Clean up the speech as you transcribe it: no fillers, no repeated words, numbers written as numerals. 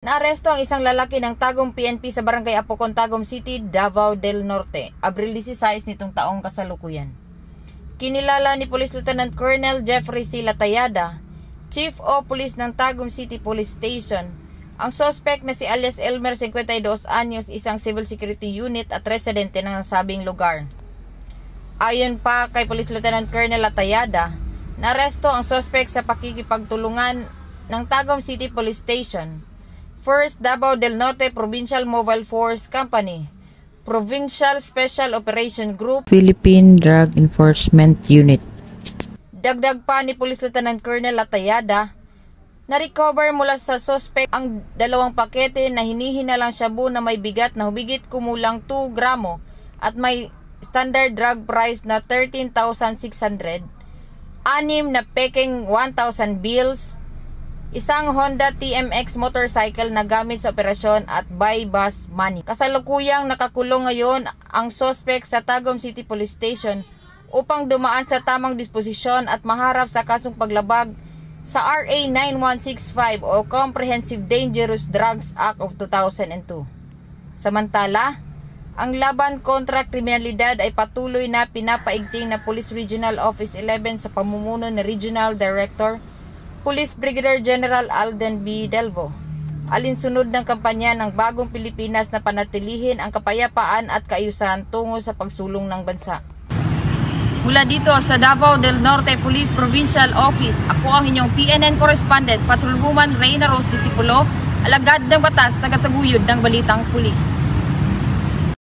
Naaresto ang isang lalaki ng tagong PNP sa Barangay Apocon, Tagum City, Davao del Norte, Abril 16 nitong taong kasalukuyan. Kinilala ni Police Lieutenant Colonel Jeffrey C. Latayada, Chief of Police ng Tagum City Police Station, ang suspect na si alias Elmer, 52 anyos, isang civil security unit at residente ng nasabing lugar. Ayon pa kay Police Lieutenant Colonel Latayada, naaresto ang suspect sa pakikipagtulungan ng Tagum City Police Station, First Davao del Norte Provincial Mobile Force Company, Provincial Special Operation Group, Philippine Drug Enforcement Unit. Dagdag pa ni Police Lieutenant Colonel Latayada, na-recover mula sa suspect ang 2 pakete na hinihinalang shabu na may bigat na humigit kumulang 2 gramo at may standard drug price na 13,600, 6 na peking 1,000 bills, isang Honda TMX motorcycle na gamit sa operasyon at buy bus money. Kasalukuyang nakakulong ngayon ang suspect sa Tagum City Police Station upang dumaan sa tamang disposisyon at maharap sa kasong paglabag sa RA 9165 o Comprehensive Dangerous Drugs Act of 2002. Samantala, ang laban kontra kriminalidad ay patuloy na pinapaigting na Police Regional Office 11 sa pamumuno ni Regional Director Police Brigadier General Alden B. Delvo. Alinsunod ng kampanya ng Bagong Pilipinas na panatilihin ang kapayapaan at kaayusan tungo sa pagsulong ng bansa. Mula dito sa Davao del Norte Police Provincial Office, ako ang inyong PNN correspondent, Patrolwoman Reyna Rose Disipulo, alagad ng batas, tagataguyod ng Balitang Pulis.